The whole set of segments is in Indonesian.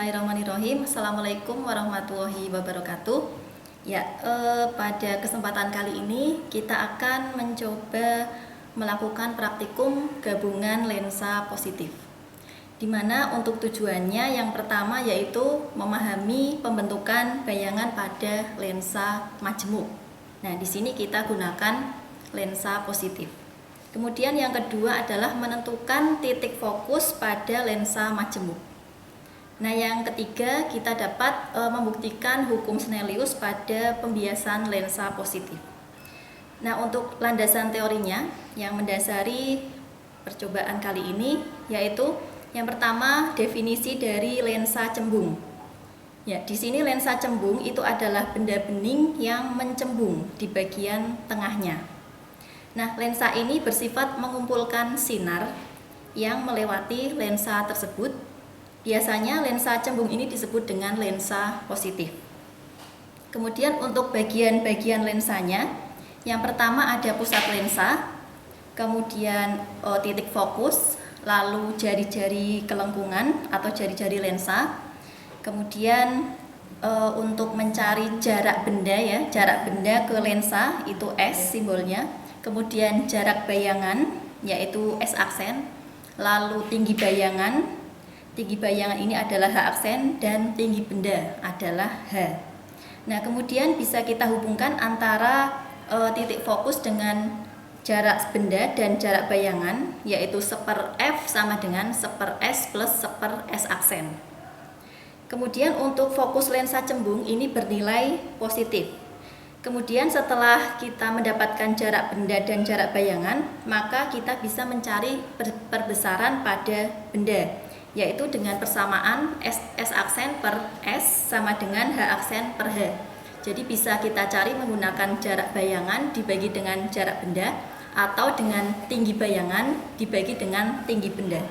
Bismillahirrahmanirrahim. Assalamualaikum warahmatullahi wabarakatuh. Pada kesempatan kali ini kita akan mencoba melakukan praktikum gabungan lensa positif. Di mana untuk tujuannya yang pertama yaitu memahami pembentukan bayangan pada lensa majemuk. Nah, di sini kita gunakan lensa positif. Kemudian yang kedua adalah menentukan titik fokus pada lensa majemuk. Nah, yang ketiga kita dapat membuktikan hukum Snellius pada pembiasan lensa positif. Nah, untuk landasan teorinya yang mendasari percobaan kali ini yaitu yang pertama definisi dari lensa cembung. Ya, di sini lensa cembung itu adalah benda bening yang mencembung di bagian tengahnya. Nah, lensa ini bersifat mengumpulkan sinar yang melewati lensa tersebut. Biasanya lensa cembung ini disebut dengan lensa positif. Kemudian untuk bagian-bagian lensanya, yang pertama ada pusat lensa, kemudian titik fokus, lalu jari-jari kelengkungan atau jari-jari lensa. Kemudian untuk mencari jarak benda ya, jarak benda ke lensa itu S simbolnya. Kemudian jarak bayangan yaitu S aksen, lalu tinggi bayangan. Tinggi bayangan ini adalah H aksen dan tinggi benda adalah H. Nah, kemudian bisa kita hubungkan antara titik fokus dengan jarak benda dan jarak bayangan, yaitu 1/F sama dengan 1/S plus 1/S aksen. Kemudian untuk fokus lensa cembung ini bernilai positif. Kemudian setelah kita mendapatkan jarak benda dan jarak bayangan, maka kita bisa mencari perbesaran pada benda, yaitu dengan persamaan S aksen per S sama dengan H aksen per H. Jadi bisa kita cari menggunakan jarak bayangan dibagi dengan jarak benda atau dengan tinggi bayangan dibagi dengan tinggi benda.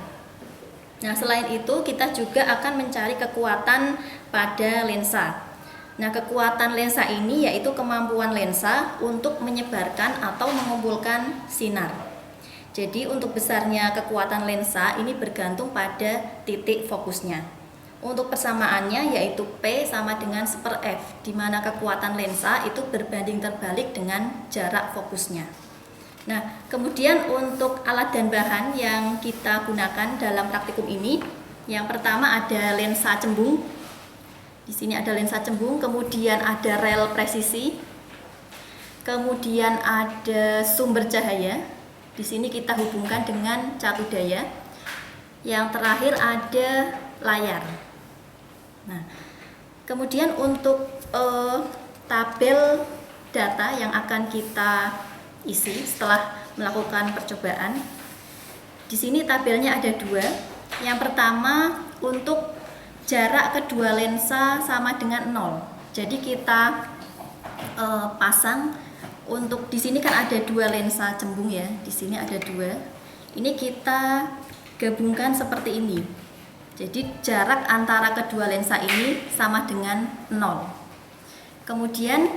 Nah, selain itu kita juga akan mencari kekuatan pada lensa. Nah, kekuatan lensa ini yaitu kemampuan lensa untuk menyebarkan atau mengumpulkan sinar. Jadi untuk besarnya kekuatan lensa ini bergantung pada titik fokusnya. Untuk persamaannya yaitu P sama dengan 1/F, di mana kekuatan lensa itu berbanding terbalik dengan jarak fokusnya. Nah, kemudian untuk alat dan bahan yang kita gunakan dalam praktikum ini, yang pertama ada lensa cembung. Di sini ada lensa cembung, kemudian ada rel presisi, kemudian ada sumber cahaya. Di sini kita hubungkan dengan catu daya. Yang terakhir ada layar. Nah, kemudian untuk tabel data yang akan kita isi setelah melakukan percobaan. Di sini tabelnya ada dua. Yang pertama untuk jarak kedua lensa sama dengan 0. Jadi kita pasang. Untuk di sini kan ada dua lensa cembung ya, di sini ada dua. Ini kita gabungkan seperti ini. Jadi jarak antara kedua lensa ini sama dengan 0. Kemudian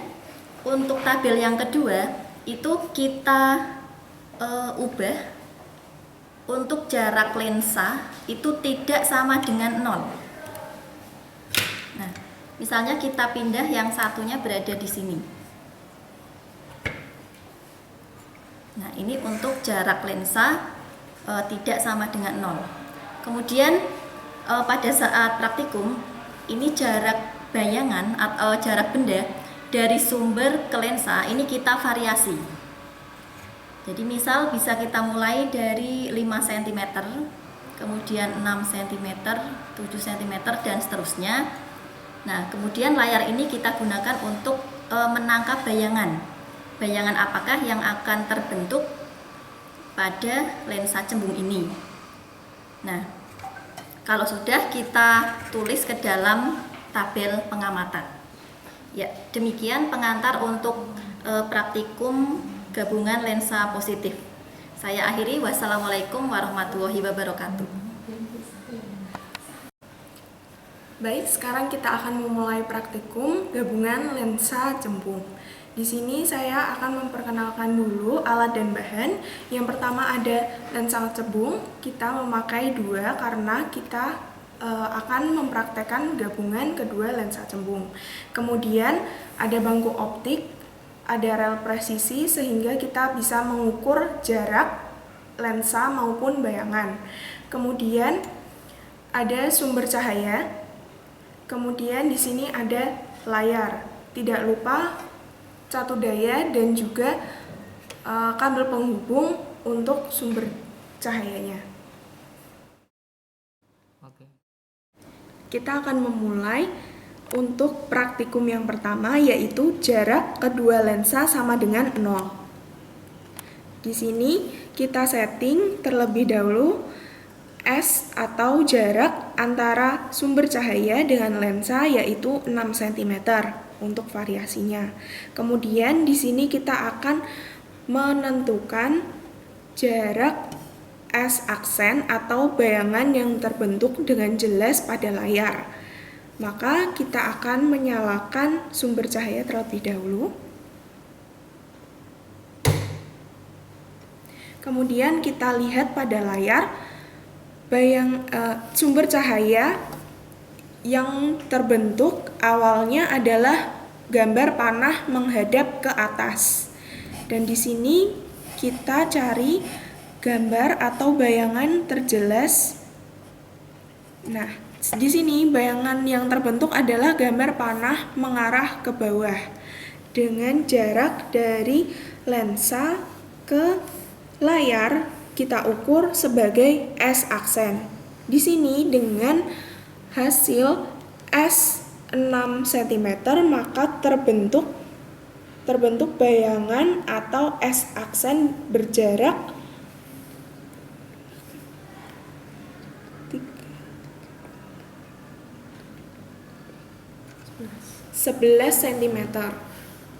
untuk tabel yang kedua itu kita ubah untuk jarak lensa itu tidak sama dengan 0. Nah, misalnya kita pindah yang satunya berada di sini. Nah, ini untuk jarak lensa tidak sama dengan 0. Kemudian pada saat praktikum, ini jarak bayangan atau jarak benda dari sumber ke lensa ini kita variasi. Jadi misal bisa kita mulai dari 5 cm, kemudian 6 cm, 7 cm dan seterusnya. Nah, kemudian layar ini kita gunakan untuk menangkap bayangan. Bayangan apakah yang akan terbentuk pada lensa cembung ini. Nah, kalau sudah kita tulis ke dalam tabel pengamatan. Ya, demikian pengantar untuk praktikum gabungan lensa positif. Saya akhiri, wassalamualaikum warahmatullahi wabarakatuh. Baik, sekarang kita akan memulai praktikum gabungan lensa cembung. Di sini saya akan memperkenalkan dulu alat dan bahan. Yang pertama ada lensa cembung. Kita memakai dua karena kita akan mempraktekkan gabungan kedua lensa cembung. Kemudian ada bangku optik, ada rel presisi sehingga kita bisa mengukur jarak lensa maupun bayangan. Kemudian ada sumber cahaya. Kemudian di sini ada layar. Tidak lupa catu daya dan juga kabel penghubung untuk sumber cahayanya. Kita akan memulai untuk praktikum yang pertama, yaitu jarak kedua lensa sama dengan 0. Di sini kita setting terlebih dahulu S atau jarak antara sumber cahaya dengan lensa, yaitu 6 cm untuk variasinya. Kemudian di sini kita akan menentukan jarak S aksen atau bayangan yang terbentuk dengan jelas pada layar. Maka kita akan menyalakan sumber cahaya terlebih dahulu. Kemudian kita lihat pada layar sumber cahaya yang terbentuk awalnya adalah gambar panah menghadap ke atas. Dan di sini kita cari gambar atau bayangan terjelas. Nah, di sini bayangan yang terbentuk adalah gambar panah mengarah ke bawah dengan jarak dari lensa ke layar kita ukur sebagai S aksen. Di sini dengan hasil S 6 cm maka terbentuk bayangan atau S aksen berjarak 11 cm.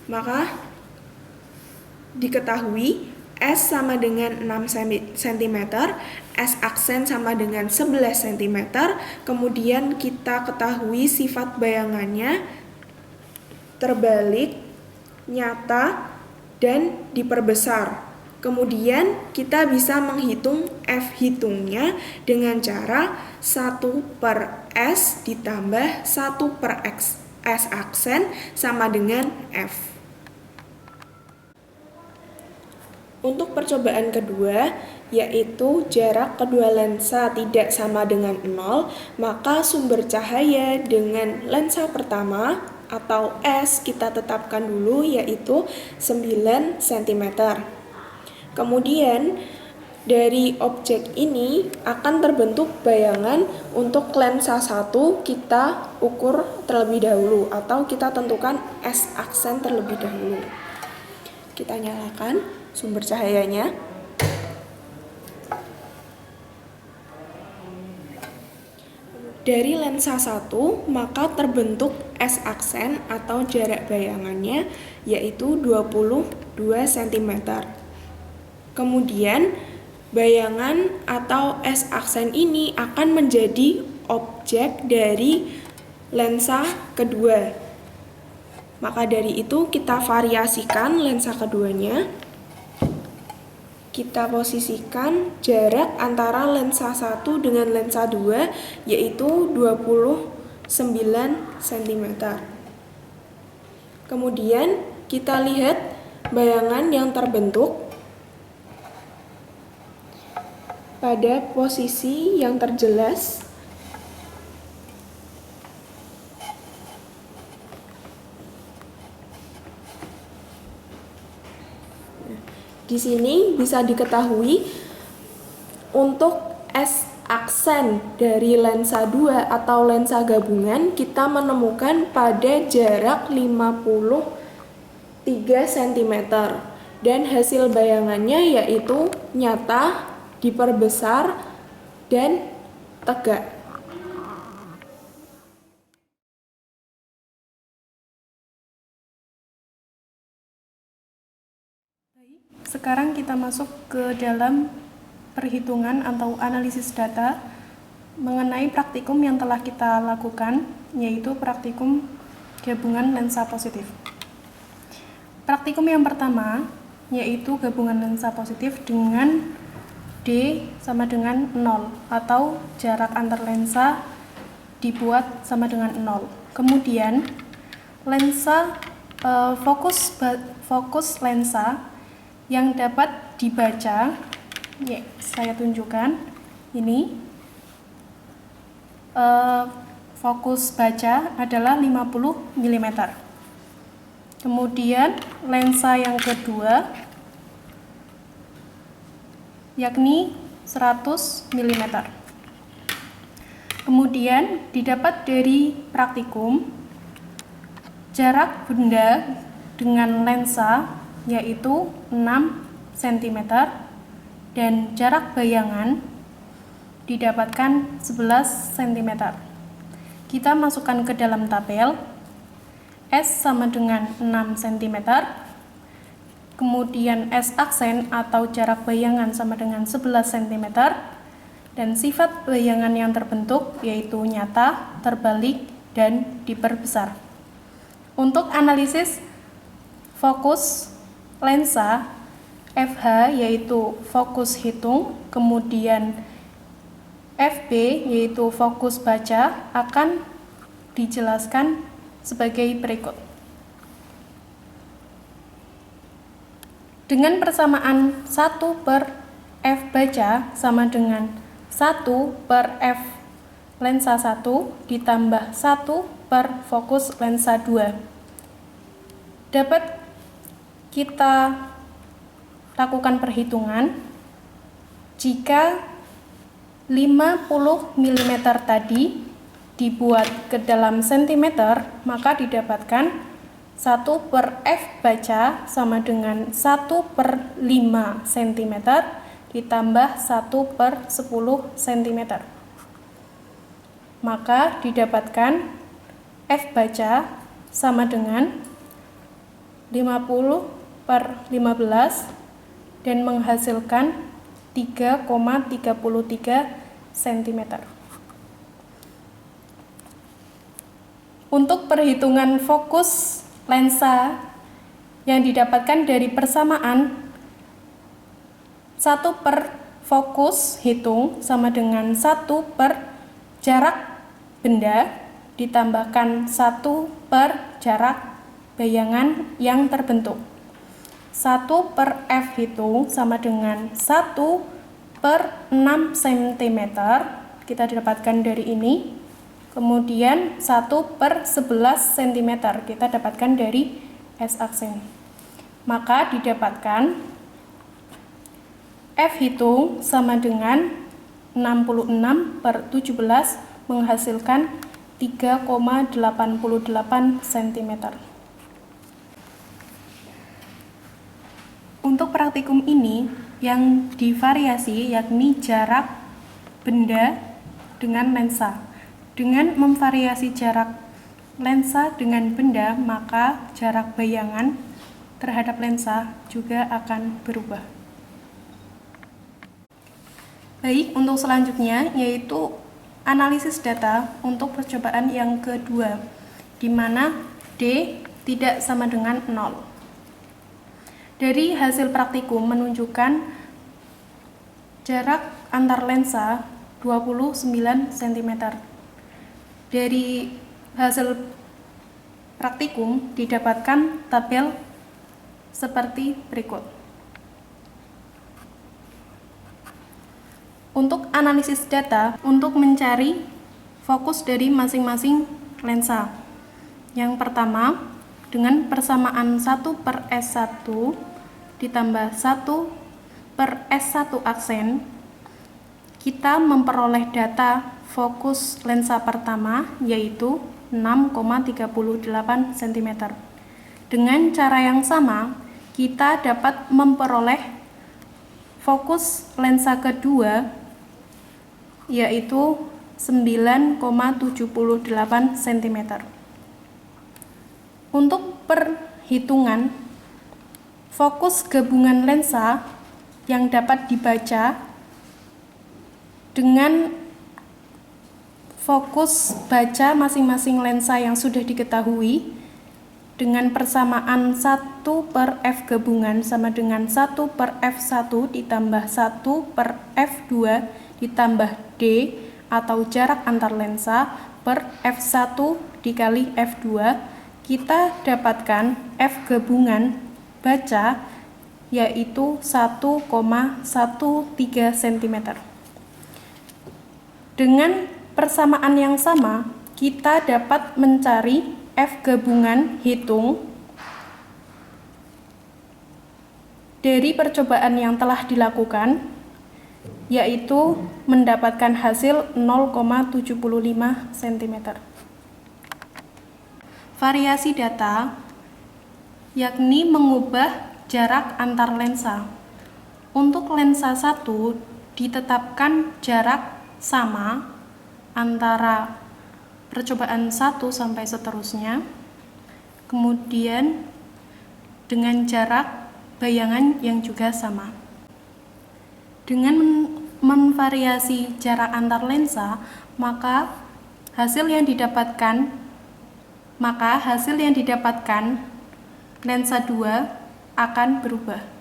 Maka diketahui S sama dengan 6 cm, S aksen sama dengan 11 cm, kemudian kita ketahui sifat bayangannya terbalik, nyata, dan diperbesar. Kemudian kita bisa menghitung F hitungnya dengan cara 1/S ditambah 1/S aksen sama dengan F. Untuk percobaan kedua, yaitu jarak kedua lensa tidak sama dengan 0, maka sumber cahaya dengan lensa pertama atau S kita tetapkan dulu yaitu 9 cm. Kemudian dari objek ini akan terbentuk bayangan. Untuk lensa 1 kita ukur terlebih dahulu atau kita tentukan S aksen terlebih dahulu. Kita nyalakan sumber cahayanya. Dari lensa 1 maka terbentuk S aksen atau jarak bayangannya yaitu 22 cm. Kemudian bayangan atau S aksen ini akan menjadi objek dari lensa kedua. Maka dari itu kita variasikan lensa keduanya. Kita posisikan jarak antara lensa 1 dengan lensa 2 yaitu 29 cm. Kemudian kita lihat bayangan yang terbentuk pada posisi yang terjelas. Di sini bisa diketahui untuk S aksen dari lensa 2 atau lensa gabungan kita menemukan pada jarak 53 cm dan hasil bayangannya yaitu nyata, diperbesar, dan tegak. Sekarang kita masuk ke dalam perhitungan atau analisis data mengenai praktikum yang telah kita lakukan, yaitu praktikum gabungan lensa positif. Praktikum yang pertama yaitu gabungan lensa positif dengan D sama dengan 0 atau jarak antar lensa dibuat sama dengan 0. Kemudian lensa fokus lensa yang dapat dibaca, ya, saya tunjukkan ini. Fokus baca adalah 50 mm. Kemudian lensa yang kedua yakni 100 mm. Kemudian didapat dari praktikum jarak benda dengan lensa yaitu 6 cm dan jarak bayangan didapatkan 11 cm. Kita masukkan ke dalam tabel. S sama dengan 6 cm. Kemudian S aksen atau jarak bayangan sama dengan 11 cm. Dan sifat bayangan yang terbentuk yaitu nyata, terbalik, dan diperbesar. Untuk analisis fokus lensa, FH yaitu fokus hitung, kemudian FB yaitu fokus baca akan dijelaskan sebagai berikut. Dengan persamaan 1 per F baca sama dengan 1 per F lensa 1 ditambah 1 per fokus lensa 2. Dapat kita lakukan perhitungan jika 50 mm tadi dibuat ke dalam cm, maka didapatkan 1 per F baca sama dengan 1 per 5 cm ditambah 1 per 10 cm. Maka didapatkan F baca sama dengan 50 per 15 dan menghasilkan 3,33 cm. Untuk perhitungan fokus lensa yang didapatkan dari persamaan 1 per fokus hitung sama dengan 1 per jarak benda ditambahkan 1 per jarak bayangan yang terbentuk. 1 per F hitung sama dengan 1 per 6 cm, kita dapatkan dari ini. Kemudian 1 per 11 cm, kita dapatkan dari S aksen. Maka didapatkan F hitung sama dengan 66 per 17 menghasilkan 3,88 cm. Untuk praktikum ini yang divariasi yakni jarak benda dengan lensa. Dengan memvariasi jarak lensa dengan benda, maka jarak bayangan terhadap lensa juga akan berubah. Baik, untuk selanjutnya yaitu analisis data untuk percobaan yang kedua, di mana D tidak sama dengan 0. Dari hasil praktikum menunjukkan jarak antar lensa 29 cm. Dari hasil praktikum didapatkan tabel seperti berikut. Untuk analisis data untuk mencari fokus dari masing-masing lensa. Yang pertama, dengan persamaan 1 per S1 ditambah 1 per S1 aksen, kita memperoleh data fokus lensa pertama yaitu 6,38 cm. Dengan cara yang sama, kita dapat memperoleh fokus lensa kedua yaitu 9,78 cm. Untuk perhitungan fokus gabungan lensa yang dapat dibaca dengan fokus baca masing-masing lensa yang sudah diketahui dengan persamaan 1 per F gabungan sama dengan 1 per F1 ditambah 1 per F2 ditambah D, atau jarak antar lensa per f1 dikali f2, kita dapatkan f gabungan baca yaitu 1,13 cm. Dengan persamaan yang sama, kita dapat mencari f gabungan hitung dari percobaan yang telah dilakukan, yaitu mendapatkan hasil 0,75 cm. Variasi data yakni mengubah jarak antar lensa. Untuk lensa 1 ditetapkan jarak sama antara percobaan 1 sampai seterusnya, kemudian dengan jarak bayangan yang juga sama. Dengan memvariasi jarak antar lensa, maka hasil yang didapatkan lensa 2 akan berubah.